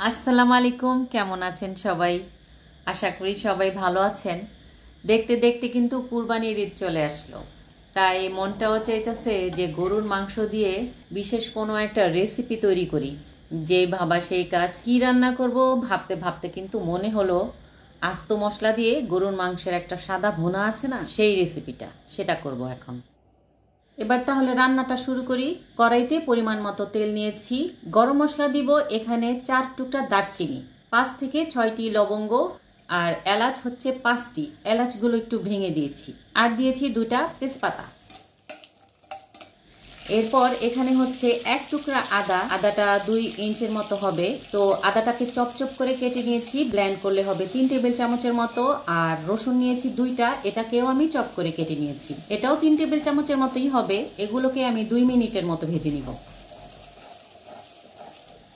আসসালামু আলাইকুম, কেমন আছেন সবাই? আশা করি সবাই ভালো আছেন। দেখতে দেখতে কিন্তু কুরবানির ঈদ চলে আসলো, তাই মনটাও চাইতেছে যে গরুর মাংস দিয়ে বিশেষ কোনো একটা রেসিপি তৈরি করি। যেই ভাবা সেই কাজ, কি রান্না করব ভাবতে ভাবতে কিন্তু মনে হলো আস্ত মশলা দিয়ে গরুর মাংসের একটা সাদা ভুনা আছে না, সেই রেসিপিটা সেটা করব এখন। এবার তাহলে রান্নাটা শুরু করি। কড়াইতে পরিমাণ মতো তেল নিয়েছি, গরম মশলা দিব এখানে 4 টুকরা দারচিনি, 5 থেকে 6টি লবঙ্গ, আর এলাচ হচ্ছে 5টি। এলাচগুলো একটু ভেঙে দিয়েছি, আর দিয়েছি 2টা তেজপাতা। এরপর এখানে হচ্ছে 1 টুকরা আদা, আদাটা 2 ইঞ্চের মতো হবে। তো আদাটাকে চপচপ করে কেটে নিয়েছি, ব্লেন্ড করলে হবে 3 টেবিল চামচের মতো। আর রসুন নিয়েছি 2টা, এটাকেও আমি চপ করে কেটে নিয়েছি, এটাও 3 টেবিল চামচের মতোই হবে। এগুলোকে আমি 2 মিনিটের মতো ভেজে নিব।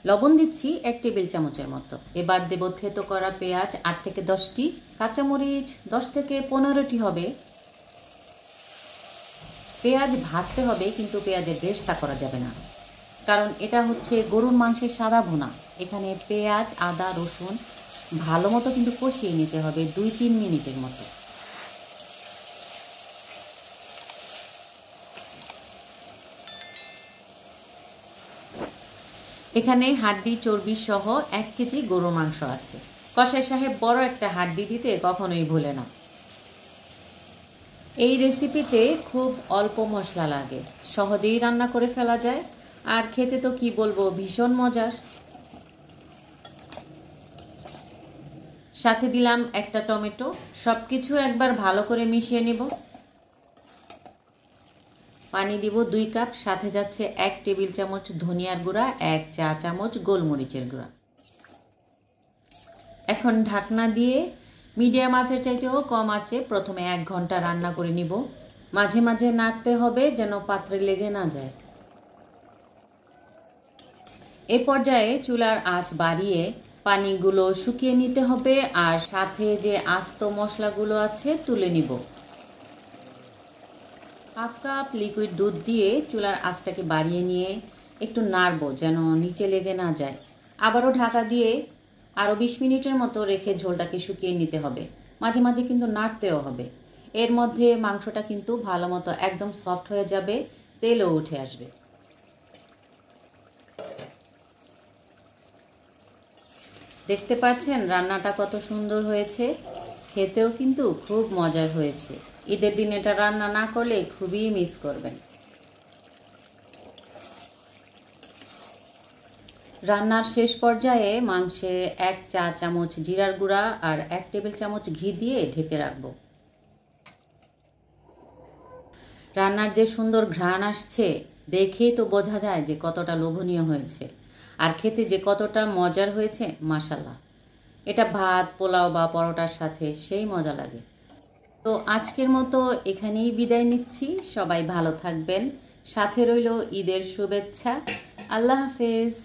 লবণ দিচ্ছি 1 টেবিল চামচের মতো। এবার দেব থেতো করা পেঁয়াজ 8 থেকে 10টি, কাঁচামরিচ 10 থেকে 15টি হবে। পেঁয়াজ ভাজতে হবে, কিন্তু পেঁয়াজের বেরেস্তা করা যাবে না, কারণ এটা হচ্ছে গরুর মাংসের সাদা ভুনা। এখানে পেঁয়াজ আদা রসুন ভালো মতো কিন্তু কষিয়ে নিতে হবে 2-3 মিনিটের মতো। এখানে হাড্ডি চর্বি সহ 1 কেজি গরুর মাংস আছে। কসাই সাহেব বড় একটা হাড্ডি দিতে কখনোই ভুলে না। এই রেসিপিতে খুব অল্প মশলা লাগে, সহজেই রান্না করে ফেলা যায়, আর খেতে তো কি বলবো, ভীষণ মজার। সাথে দিলাম একটা টমেটো। সবকিছু একবার ভালো করে মিশিয়ে নিব। পানি দিব 2 কাপ, সাথে যাচ্ছে 1 টেবিল চামচ ধনিয়ার গুঁড়া, 1 চা চামচ গোলমরিচের গুঁড়া। এখন ঢাকনা দিয়ে মিডিয়াম আঁচের চাইতেও কম আঁচে প্রথমে 1 ঘন্টা রান্না করে নিব। মাঝে মাঝে নাড়তে হবে যেন পাত্রে লেগে না যায়। এ পর্যায়ে চুলার আঁচ বাড়িয়ে পানিগুলো শুকিয়ে নিতে হবে, আর সাথে যে আস্ত মশলাগুলো আছে তুলে নিব। হাফ কাপ লিকুইড দুধ দিয়ে চুলার আঁচটাকে বাড়িয়ে নিয়ে একটু নাড়বো যেন নিচে লেগে না যায়। আবারও ঢাকা দিয়ে আরও 20 মিনিটের মতো রেখে ঝোলটাকে শুকিয়ে নিতে হবে। মাঝে মাঝে কিন্তু নাড়তেও হবে। এর মধ্যে মাংসটা কিন্তু ভালো মতো একদম সফট হয়ে যাবে, তেলও উঠে আসবে। দেখতে পাচ্ছেন রান্নাটা কত সুন্দর হয়েছে, খেতেও কিন্তু খুব মজার হয়েছে। ঈদের দিন এটা রান্না না করলে খুবই মিস করবেন। রান্নার শেষ পর্যায়ে মাংসে 1 চা চামচ জিরার গুঁড়া আর 1 টেবিল চামচ ঘি দিয়ে ঢেকে রাখবো। রান্নার যে সুন্দর ঘ্রাণ আসছে, দেখেই তো বোঝা যায় যে কতটা লোভনীয় হয়েছে, আর খেতে যে কতটা মজার হয়েছে মাশাল্লাহ। এটা ভাত পোলাও বা পরোটার সাথে সেই মজা লাগে। তো আজকের মতো এখানেই বিদায় নিচ্ছি। সবাই ভালো থাকবেন, সাথে রইল ঈদের শুভেচ্ছা। আল্লাহ হাফেজ।